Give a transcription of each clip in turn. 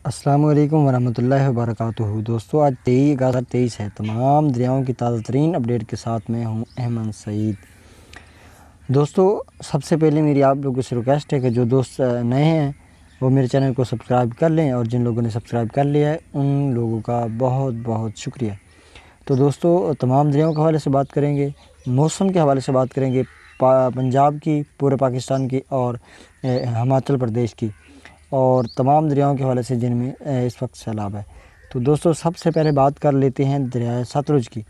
السلام علیکم ورحمۃ اللہ وبرکاتہ۔ دوستو آج 23 ہے۔ تمام دریاؤں کی تازہ ترین اپڈیٹ کے ساتھ میں ہوں احمد سعید۔ دوستو سب سے پہلے میری آپ لوگوں سے ریکویسٹ ہے کہ جو دوست نئے ہیں وہ میرے چینل کو سبسکرائب کر لیں، اور جن لوگوں نے سبسکرائب کر لیا ہے ان لوگوں کا بہت بہت شکریہ۔ تو دوستو تمام دریاؤں کے حوالے سے بات کریں گے، موسم کے حوالے سے بات کریں گے، پنجاب کی، پورے پاکستان کی اور ہماچل پردیش کی، اور تمام دریاؤں کے حوالے سے جن میں اس وقت سیلاب ہے۔ تو دوستو سب سے پہلے بات کر لیتے ہیں دریائے ستلج کی۔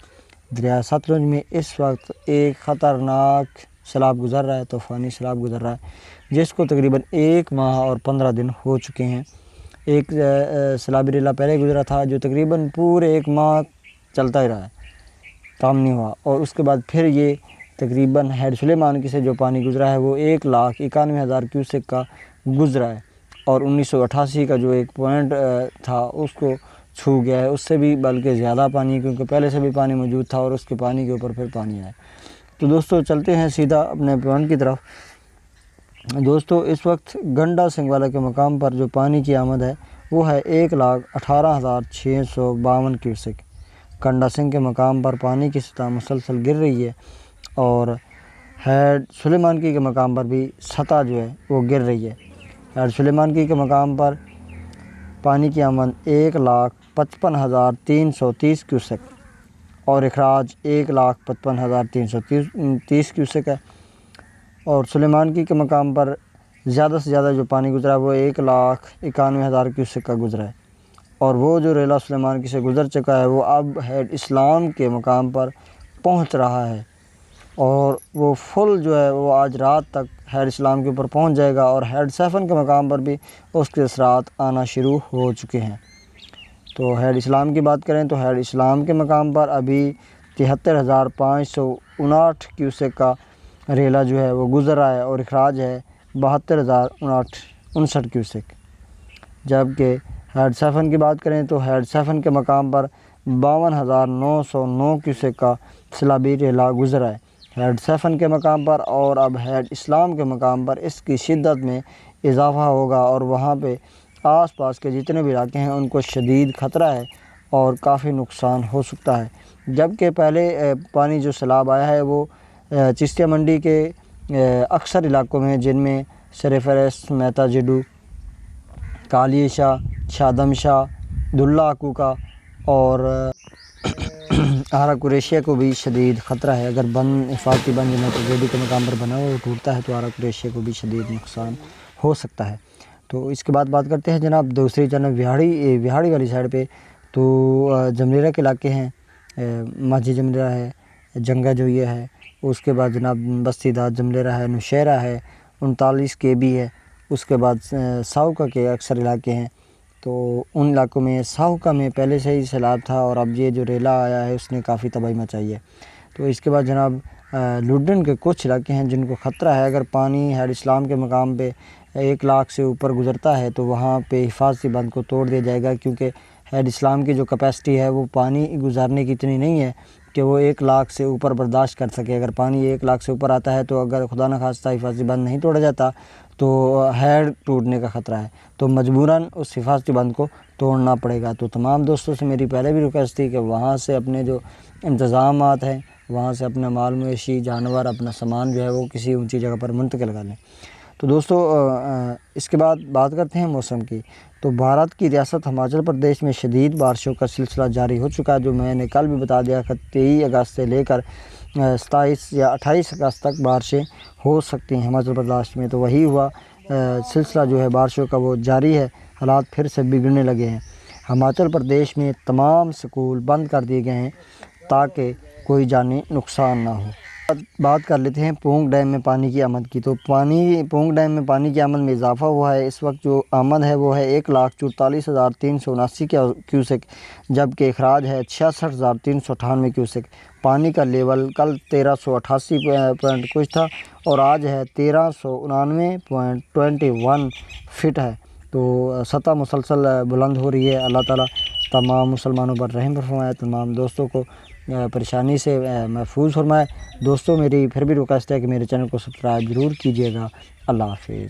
دریائے ستلج میں اس وقت ایک خطرناک سیلاب گزر رہا ہے، طوفانی سیلاب گزر رہا ہے، جس کو تقریباً 1 ماہ اور 15 دن ہو چکے ہیں۔ ایک سیلابی ریلا پہلے گزرا تھا جو تقریباً پورے 1 ماہ چلتا ہی رہا ہے، کام نہیں ہوا، اور اس کے بعد پھر یہ تقریباً ہیڈ سلیمان کی سے جو پانی گزرا ہے وہ 1,91,000 کیوسک کا گزرا ہے، اور 1988 کا جو ایک پوائنٹ تھا اس کو چھو گیا ہے، اس سے بھی بلکہ زیادہ پانی ہے، کیونکہ پہلے سے بھی پانی موجود تھا اور اس کے پانی کے اوپر پھر پانی آیا۔ تو دوستو چلتے ہیں سیدھا اپنے پوائنٹ کی طرف۔ دوستو اس وقت گنڈا سنگوالا کے مقام پر جو پانی کی آمد ہے وہ ہے 1,18,652 کیوسک۔ گنڈا سنگھ کے مقام پر پانی کی سطح مسلسل گر رہی ہے، اور ہیڈ سلیمان کی کے مقام پر بھی سطح جو ہے وہ گر رہی ہے۔ ہیڈ سلیمان کی کے مقام پر پانی کی آمد 1,55,330 کیوسک اور اخراج 1,55,330 کیوسک ہے، اور سلیمان کی کے مقام پر زیادہ سے زیادہ جو پانی گزرا ہے وہ 1,91,000 کیوسک کا گزرا ہے، اور وہ جو ریلا سلیمان کی سے گزر چکا ہے وہ اب ہیڈ اسلام کے مقام پر پہنچ رہا ہے، اور وہ فل جو ہے وہ آج رات تک ہیڈ اسلام کے اوپر پہنچ جائے گا، اور ہیڈ سیفن کے مقام پر بھی اس کے اثرات آنا شروع ہو چکے ہیں۔ تو ہیڈ اسلام کی بات کریں تو ہیڈ اسلام کے مقام پر ابھی 73,559 کیوسک کا ریلا جو ہے وہ گزر رہا ہے، اور اخراج ہے 72,059 کیوسک۔ جبکہ ہیڈ سیفن کی بات کریں تو ہیڈ سیفن کے مقام پر 52,909 کیوسک کا سیلابی ریلا گزرا ہے ہیڈ سیفن کے مقام پر، اور اب ہیڈ اسلام کے مقام پر اس کی شدت میں اضافہ ہوگا، اور وہاں پہ آس پاس کے جتنے بھی علاقے ہیں ان کو شدید خطرہ ہے اور کافی نقصان ہو سکتا ہے۔ جبکہ پہلے پانی جو سیلاب آیا ہے وہ چشتیہ منڈی کے اکثر علاقوں میں، جن میں سرفہرست مہتا جڈو، کالی شاہ، شادم شاہ، دلہ کوکا اور آرا قریشیہ کو بھی شدید خطرہ ہے۔ اگر حفاظتی بند مہتا جڈو کے مقام پر بنا ہوا وہ ٹوٹتا ہے تو آرا قریشیہ کو بھی شدید نقصان ہو سکتا ہے۔ تو اس کے بعد بات کرتے ہیں جناب دوسری جانب وہاڑی والی سائڈ پہ، تو جملیرہ کے علاقے ہیں، ماجھی جملیرہ ہے، جنگا جوئیہ ہے، اس کے بعد جناب بستی داد جملیرہ ہے، نوشہرہ ہے، 39 KB ہے، اس کے بعد ساؤکا کے اکثر علاقے ہیں۔ تو ان علاقوں میں ساؤکا میں پہلے سے ہی سیلاب تھا، اور اب یہ جو ریلا آیا ہے اس نے کافی تباہی مچائی ہے۔ تو اس کے بعد جناب لوڈن کے کچھ علاقے ہیں جن کو خطرہ ہے، اگر پانی ہیڈ اسلام کے مقام پہ 1 لاکھ سے اوپر گزرتا ہے تو وہاں پہ حفاظتی بند کو توڑ دیا جائے گا، کیونکہ ہیڈ اسلام کی جو کیپیسٹی ہے وہ پانی گزارنے کی اتنی نہیں ہے کہ وہ 1 لاکھ سے اوپر برداشت کر سکے۔ اگر پانی 1 لاکھ سے اوپر آتا ہے تو اگر خدا نخواستہ حفاظتی بند نہیں توڑا جاتا تو ہیڈ ٹوٹنے کا خطرہ ہے، تو مجبوراً اس حفاظتی بند کو توڑنا پڑے گا۔ تو تمام دوستوں سے میری پہلے بھی ریکویسٹ تھی کہ وہاں سے اپنے جو انتظامات ہیں وہاں سے اپنا مال مویشی، جانور، اپنا سامان جو ہے وہ کسی اونچی جگہ پر منتقل کر لیں۔ تو دوستو اس کے بعد بات کرتے ہیں موسم کی۔ تو بھارت کی ریاست ہماچل پردیش میں شدید بارشوں کا سلسلہ جاری ہو چکا ہے، جو میں نے کل بھی بتا دیا کہ 23 اگست سے لے کر 27 یا 28 اگست تک بارشیں ہو سکتی ہیں ہماچل پردیش میں۔ تو وہی ہوا، سلسلہ جو ہے بارشوں کا وہ جاری ہے، حالات پھر سے بگڑنے لگے ہیں۔ ہماچل پردیش میں تمام سکول بند کر دیے گئے ہیں تاکہ کوئی جانی نقصان نہ ہو۔ بات کر لیتے ہیں پونگ ڈیم میں پانی کی آمد کی۔ تو پونگ ڈیم میں پانی کی آمد میں اضافہ ہوا ہے، اس وقت جو آمد ہے وہ ہے 1,44,379 کیوسک، جبکہ اخراج ہے 66,398 کیوسک۔ پانی کا لیول کل 1,388 پوائنٹ کچھ تھا، اور آج ہے 1,399.21 فٹ ہے۔ تو سطح مسلسل بلند ہو رہی ہے۔ اللہ تعالیٰ تمام مسلمانوں پر رحم فرمائے، تمام دوستوں کو پریشانی سے محفوظ فرمائے۔ دوستوں میری پھر بھی ریکویسٹ ہے کہ میرے چینل کو سبسکرائب ضرور کیجیے گا۔ اللہ حافظ۔